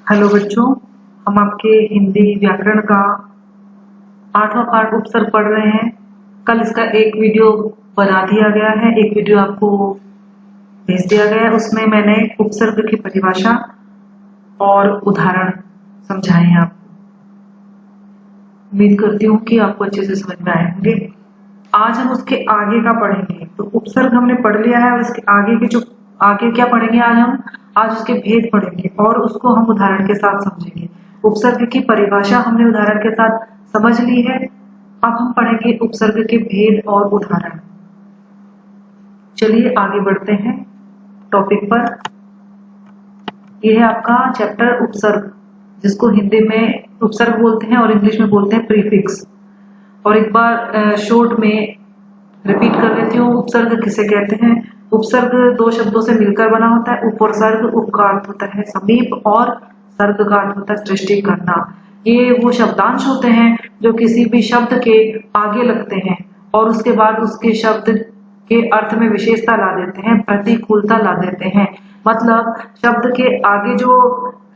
Hello बच्चों, हम आपके हिंदी व्याकरण का 8वां पाठ उपसर्ग पढ़ रहे हैं। कल इसका एक वीडियो बना दिया गया है, एक वीडियो आपको भेज दिया गया है। उसमें मैंने उपसर्ग की परिभाषा और उदाहरण समझाए हैं आपको। उम्मीद करती हूँ कि आपको अच्छे से समझ में आए होंगे। आज हम उसके आगे का पढ़ेंगे। तो उपसर्ग हमने पढ़ लिया है और इसके आगे के जो आगे क्या पढ़ेंगे आज उसके भेद पढ़ेंगे और उसको हम उदाहरण के साथ समझेंगे। उपसर्ग की परिभाषा हमने उदाहरण के साथ समझ ली है। अब हम पढ़ेंगे उपसर्ग के भेद और उदाहरण। चलिए आगे बढ़ते हैं टॉपिक पर। यह है आपका चैप्टर उपसर्ग, जिसको हिंदी में उपसर्ग बोलते हैं और इंग्लिश में बोलते हैं प्रीफिक्स। और एक बार शॉर्ट में रिपीट कर लेती हूँ, उपसर्ग किसे कहते हैं। उपसर्ग दो शब्दों से मिलकर बना होता है। उप और सर्ग, उप का अर्थ होता है समीप और सर्ग का अर्थ होता है सृष्टि करना। ये वो शब्दांश होते हैं जो किसी भी शब्द के आगे लगते हैं और उसके बाद उसके शब्द के अर्थ में विशेषता ला देते हैं, प्रतिकूलता ला देते हैं। मतलब शब्द के आगे जो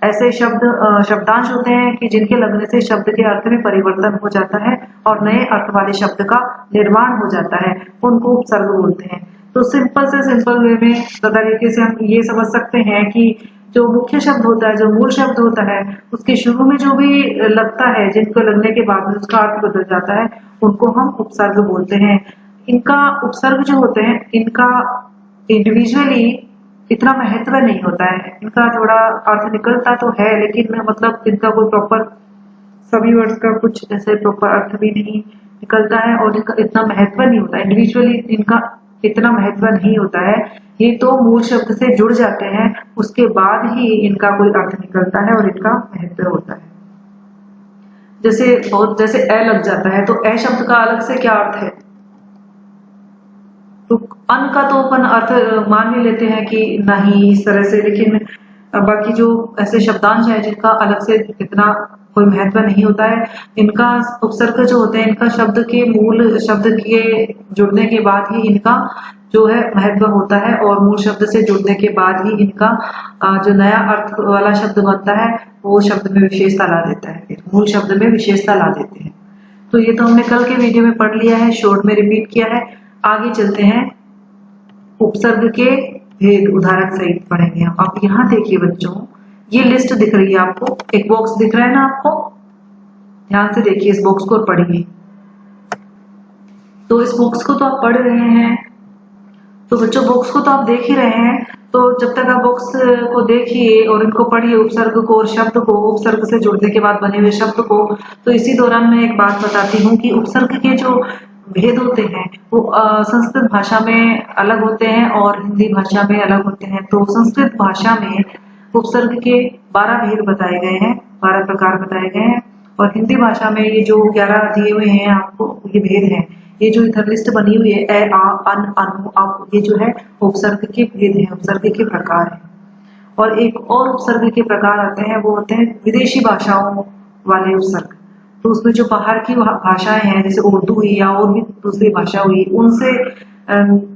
ऐसे शब्दांश होते हैं कि जिनके लगने से शब्द के अर्थ में परिवर्तन हो जाता है और नए अर्थ वाले शब्द का निर्माण हो जाता है, उनको उपसर्ग बोलते हैं। तो सिंपल से सिंपल वे में तरीके से हम ये समझ सकते हैं कि जो मुख्य शब्द होता है, जो मूल शब्द होता है, उसके शुरू में जो भी लगता है, जिनको लगने के बाद उसका अर्थ बदल जाता है, उनको हम उपसर्ग बोलते हैं। इनका उपसर्ग जो होते हैं, इनका इंडिविजुअली इतना महत्व नहीं होता है। इनका थोड़ा अर्थ निकलता तो है, लेकिन मतलब इनका कोई प्रॉपर सभी वर्ड्स का कुछ ऐसे प्रॉपर अर्थ भी नहीं निकलता है और इनका इतना महत्व नहीं होता। इंडिविजुअली इनका इतना महत्व नहीं होता है। ये तो मूल शब्द से जुड़ जाते हैं, उसके बाद ही इनका कोई अर्थ निकलता है और इनका महत्व होता है। जैसे ए लग जाता है तो ए शब्द का अलग से क्या अर्थ है। तो अन का तो अपन अर्थ मान भी लेते हैं कि नहीं इस तरह से, लेकिन बाकी जो ऐसे शब्दांश है जिनका अलग से इतना कोई महत्व नहीं होता है, इनका उपसर्ग जो होते हैं, इनका शब्द के मूल शब्द के जुड़ने के बाद ही इनका जो है महत्व होता है और मूल शब्द से जुड़ने के बाद ही इनका जो नया अर्थ वाला शब्द बनता है वो शब्द में विशेषता ला देता है, फिर मूल शब्द में विशेषता ला देते हैं। तो ये तो हमने कल के वीडियो में पढ़ लिया है, शॉर्ट में रिपीट किया है। आगे चलते हैं, उपसर्ग के भेद उदाहरण सहित पढ़ेंगे हम। आप यहाँ देखिए बच्चों, ये लिस्ट दिख रही है आपको, एक बॉक्स दिख रहा है ना आपको, ध्यान से देखिए इस बॉक्स को और पढ़िए। तो इस बॉक्स को तो आप पढ़ रहे हैं, तो बच्चों बॉक्स को तो आप देख ही रहे हैं। तो जब तक आप बॉक्स को देखिए और इनको पढ़िए, उपसर्ग को और शब्द को, उपसर्ग से जुड़ने के बाद बने हुए शब्द को, तो इसी दौरान मैं एक बात बताती हूँ कि उपसर्ग के जो भेद होते हैं वो संस्कृत भाषा में अलग होते हैं और हिंदी भाषा में अलग होते हैं। तो संस्कृत भाषा में उपसर्ग के 12 भेद बताए गए हैं, 12 प्रकार बताए गए हैं, और हिंदी भाषा में ये जो 11 दिए हुए हैं आपको, ये भेद हैं। ये जो इधर लिस्ट बनी हुई है ए, आ, अन, अनु, अब, ये जो है उपसर्ग के भेद हैं, उपसर्ग के प्रकार हैं। और एक और उपसर्ग के प्रकार आते हैं, वो होते हैं विदेशी भाषाओं वाले उपसर्ग। तो उसमें जो बाहर की भाषाएं हैं, जैसे उर्दू हुई या और भी दूसरी भाषा हुई, उनसे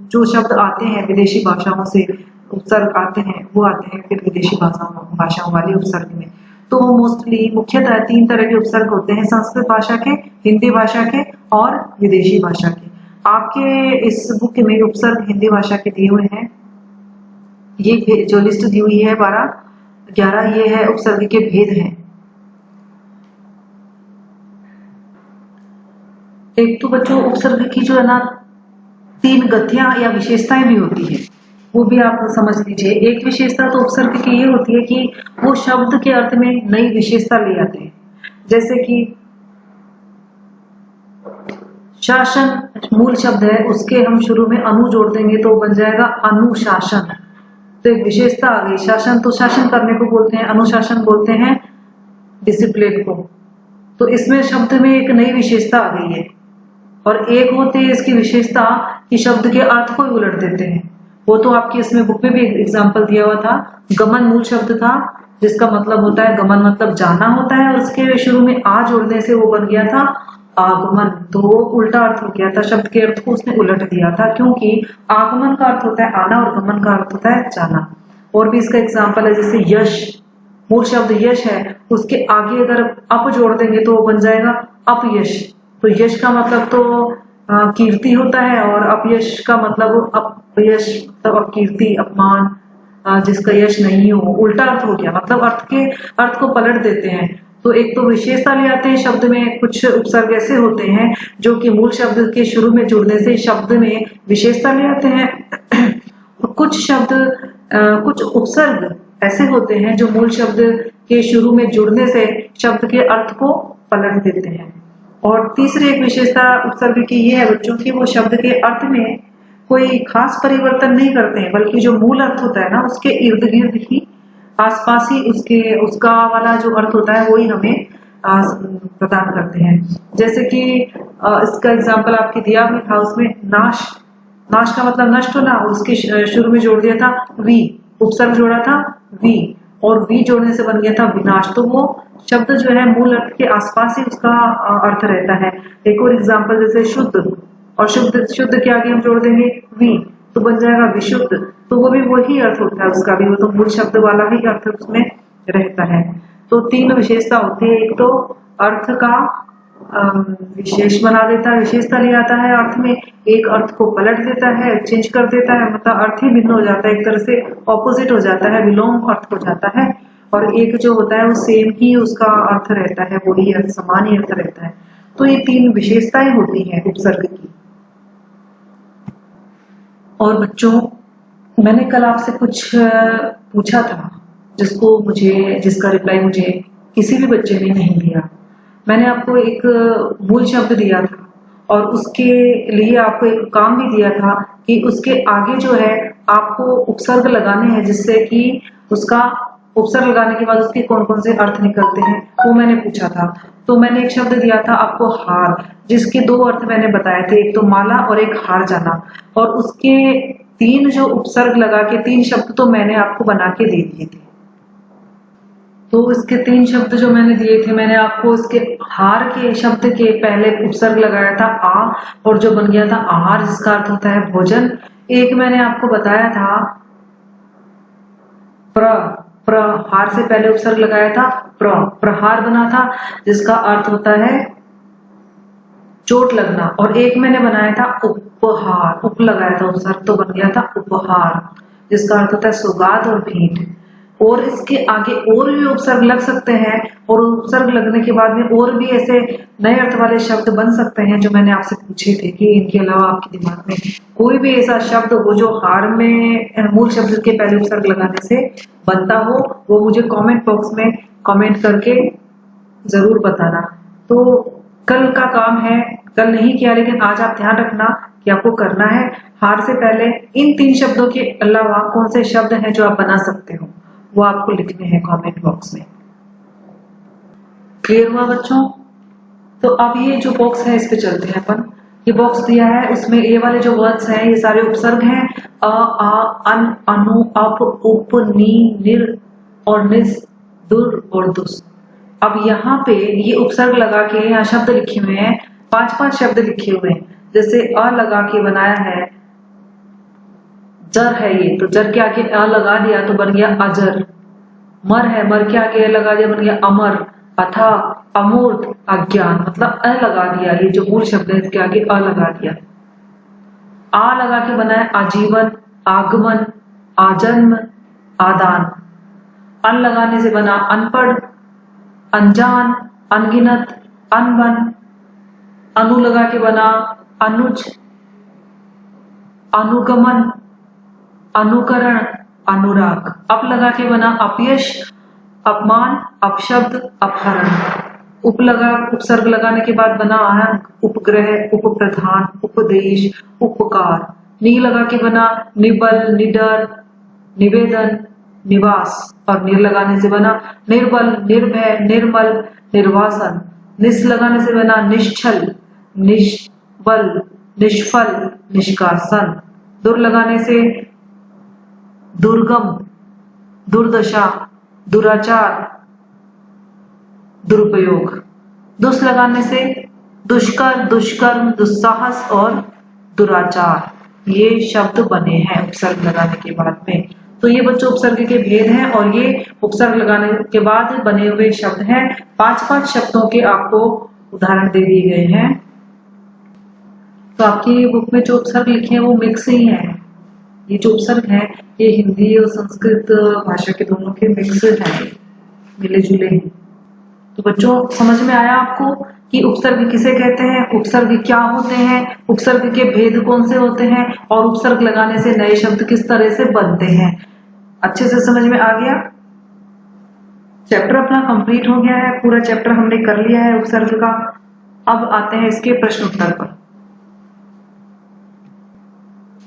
जो शब्द आते हैं विदेशी भाषाओं से उपसर्ग आते हैं, वो आते हैं फिर विदेशी भाषाओं वाले उपसर्ग में। तो मोस्टली मुख्यतः 3 तरह के उपसर्ग होते हैं, संस्कृत भाषा के, हिंदी भाषा के और विदेशी भाषा के। आपके इस बुक में उपसर्ग हिंदी भाषा के दिए हुए हैं। ये जो लिस्ट दी हुई है 11 ये है उपसर्ग के भेद हैं। एक तो बच्चों उपसर्ग की जो है ना 3 गतियां या विशेषताएं भी होती है, वो भी आप समझ लीजिए। एक विशेषता तो उपसर्ग की ये होती है कि वो शब्द के अर्थ में नई विशेषता ले आते हैं। जैसे कि शासन मूल शब्द है, उसके हम शुरू में अनु जोड़ देंगे तो बन जाएगा अनुशासन। तो एक विशेषता आ गई। शासन तो शासन करने को बोलते हैं, अनुशासन बोलते हैं डिसिप्लिन को। तो इसमें शब्द में एक नई विशेषता आ गई है। और एक होती है इसकी विशेषता कि शब्द के अर्थ को ही उलट देते हैं। वो तो आपकी इसमें बुक में भी एग्जाम्पल दिया हुआ था। गमन मूल शब्द था, जिसका मतलब होता है, गमन मतलब जाना होता है, और उसके शुरू में आ जोड़ने से वो बन गया था आगमन। तो वो उल्टा अर्थ हो गया था, शब्द के अर्थ को उसने उलट दिया था, क्योंकि आगमन का अर्थ होता है आना और गमन का अर्थ होता है जाना। और भी इसका एग्जाम्पल है, जैसे यश मूल शब्द यश है, उसके आगे अगर अप जोड़ देंगे तो वो बन जाएगा अपयश। तो यश का मतलब तो कीर्ति होता है, और अपयश का मतलब अपयश मतलब अपकीर्ति, अपमान, जिसका यश नहीं हो, उल्टा अर्थ हो गया। मतलब अर्थ को पलट देते हैं। तो एक तो विशेषता ले आते हैं शब्द में, कुछ उपसर्ग ऐसे होते हैं जो कि मूल शब्द के शुरू में जुड़ने से शब्द में विशेषता ले आते हैं। कुछ उपसर्ग ऐसे होते हैं जो मूल शब्द के शुरू में जुड़ने से शब्द के अर्थ को पलट देते हैं। और तीसरी एक विशेषता उपसर्ग की ये है बच्चों की, वो शब्द के अर्थ में कोई खास परिवर्तन नहीं करते हैं, बल्कि जो मूल अर्थ होता है ना उसके इर्द गिर्द ही, आसपास ही उसका वाला जो अर्थ होता है वही हमें प्रदान करते हैं। जैसे कि इसका एग्जाम्पल आपके दिया भी था, उसमें नाश का मतलब नष्ट होना, उसके शुरू में जोड़ दिया था वी, उपसर्ग जोड़ा था वी, और वी जोड़ने से बन गया था विनाश। तो वो शब्द जो है मूल अर्थ के आसपास ही उसका अर्थ रहता है। एक और एग्जाम्पल जैसे शुद्ध, और शुद्ध के आगे हम जोड़ देंगे वी तो बन जाएगा विशुद्ध। तो वो भी वही अर्थ होता है उसका भी, वो तो मूल शब्द वाला ही अर्थ उसमें रहता है। तो तीन विशेषता होती है, एक तो अर्थ का विशेष बना देता है, विशेषता ले आता है अर्थ में, एक अर्थ को पलट देता है, चेंज कर देता है, मतलब अर्थ ही भिन्न हो जाता है, एक तरह से ऑपोजिट हो जाता है, विलोम अर्थ हो जाता है। और एक जो होता है वो सेम ही उसका अर्थ रहता है, वही अर्थ, समान ही अर्थ रहता है। तो ये तीन विशेषताएं होती हैं उपसर्ग की। और बच्चों, मैंने कल आपसे कुछ पूछा था जिसका रिप्लाई मुझे किसी भी बच्चे ने नहीं दिया। मैंने आपको एक मूल शब्द दिया था और उसके लिए आपको एक काम भी दिया था कि उसके आगे जो है आपको उपसर्ग लगाने हैं, जिससे कि उसका उपसर्ग लगाने के बाद उसके कौन कौन से अर्थ निकलते हैं, वो मैंने पूछा था। तो मैंने एक शब्द दिया था आपको हार, जिसके दो अर्थ मैंने बताए थे, एक तो माला और एक हार जाना। और उसके तीन जो उपसर्ग लगा के तीन शब्द तो मैंने आपको बना के दे दिए थे। तो इसके तीन शब्द जो मैंने दिए थे, मैंने आपको इसके हार के शब्द के पहले उपसर्ग लगाया था आ, और जो बन गया था आहार, जिसका अर्थ होता है भोजन। एक मैंने आपको बताया था हार से पहले उपसर्ग लगाया था प्रहार बना था, जिसका अर्थ होता है चोट लगना। और एक मैंने बनाया था उपहार, उप लगाया था उपसर्ग तो बन गया था उपहार, जिसका अर्थ होता है सौगात और भेंट। और इसके आगे और भी उपसर्ग लग सकते हैं, और उपसर्ग लगने के बाद में और भी ऐसे नए अर्थ वाले शब्द बन सकते हैं जो मैंने आपसे पूछे थे कि इनके अलावा आपके दिमाग में कोई भी ऐसा शब्द हो जो हार में मूल शब्द के पहले उपसर्ग लगाने से बनता हो, वो मुझे कमेंट बॉक्स में कमेंट करके जरूर बताना। तो कल का काम है, कल नहीं किया लेकिन आज आप ध्यान रखना कि आपको करना है, हार से पहले इन तीन शब्दों के अलावा कौन से शब्द हैं जो आप बना सकते हो, वो आपको लिखने हैं कमेंट बॉक्स में। क्लियर हुआ बच्चों? तो अब ये जो बॉक्स है इस पे चलते हैं अपन। ये बॉक्स दिया है, उसमें ये वाले जो वर्ड्स हैं ये सारे उपसर्ग हैं, अ, आ, अन, अनु, अप, उप, नी, निर और निस, दुर और दुस। अब यहाँ पे ये उपसर्ग लगा के यहाँ शब्द लिखे हुए हैं, 5-5 शब्द लिखे हुए हैं। जैसे अ लगा के बनाया है, जर है ये, तो जर के आगे अ लगा दिया तो बन गया अजर। मर है, मर के आगे लगा दिया बन गया अमर। अथा, अमूर्त, अज्ञान, मतलब अ लगा दिया, ये जो मूल शब्द है इसके आगे अ लगा दिया। आ लगा के बनाया आजीवन, आगमन, आजन्म, आदान। अन लगाने से बना अनपढ़, अनजान, अनगिनत, अनबन। अनु लगा के बना अनुज, अनुगमन, अनुकरण, अनुराग। अप लगा के बना अपयश, अपमान, अपशब्द, अपहरण। उपसर्ग लगाने के बाद बना अहंग, उपग्रह, उपप्रधान, उपदेश, उपकार। नी लगा के बना निबल, निडर, निवेदन, निवास। और निर लगाने से बना निर्बल, निर्भय, निर्मल, निर्वासन। निस लगाने से बना निश्चल, निष्बल, निष्फल, निष्कासन। दुर लगाने से दुर्गम, दुर्दशा, दुराचार, दुरुपयोग। दुष् लगाने से दुष्कर, दुष्कर्म, दुस्साहस और दुराचार। ये शब्द बने हैं उपसर्ग लगाने के बाद में। तो ये बच्चों उपसर्ग के भेद हैं और ये उपसर्ग लगाने के बाद बने हुए शब्द हैं। 5-5 शब्दों के आपको उदाहरण दे दिए गए हैं। तो आपकी बुक में जो उपसर्ग लिखे हैं वो मिक्स ही हैं। ये जो उपसर्ग हैं ये हिंदी और संस्कृत भाषा के दोनों के मिक्स हैं, मिले जुले हैं। तो बच्चों समझ में आया आपको कि उपसर्ग किसे कहते हैं, उपसर्ग क्या होते हैं, उपसर्ग के भेद कौन से होते हैं और उपसर्ग लगाने से नए शब्द किस तरह से बनते हैं। अच्छे से समझ में आ गया। चैप्टर अपना कंप्लीट हो गया है, पूरा चैप्टर हमने कर लिया है उपसर्ग का। अब आते हैं इसके प्रश्न उत्तर पर।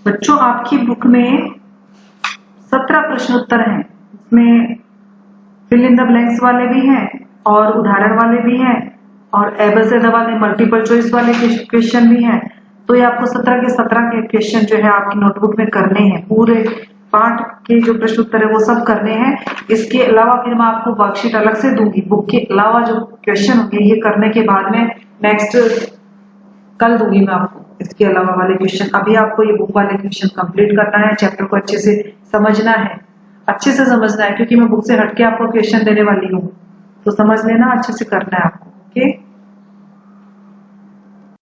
बच्चों आपकी बुक में 17 प्रश्न उत्तर हैं। इसमें फिल इन द ब्लैंक्स वाले भी हैं और उदाहरण वाले भी हैं और एबेसेड वाले मल्टीपल चॉइस वाले क्वेश्चन भी हैं। तो ये आपको 17 के 17 के क्वेश्चन जो है आपकी नोटबुक में करने हैं। पूरे पाठ के जो प्रश्न उत्तर है वो सब करने हैं। इसके अलावा फिर मैं आपको वर्कशीट अलग से दूंगी। बुक के अलावा जो क्वेश्चन होंगे ये करने के बाद में नेक्स्ट कल दूंगी मैं आपको इसके अलावा वाले क्वेश्चन। अभी आपको ये बुक वाले क्वेश्चन कंप्लीट करना है, चैप्टर को अच्छे से समझना है, अच्छे से समझना है क्योंकि मैं बुक से हटके आपको क्वेश्चन देने वाली हूँ। तो समझ लेना, अच्छे से करना है आपको। ओके।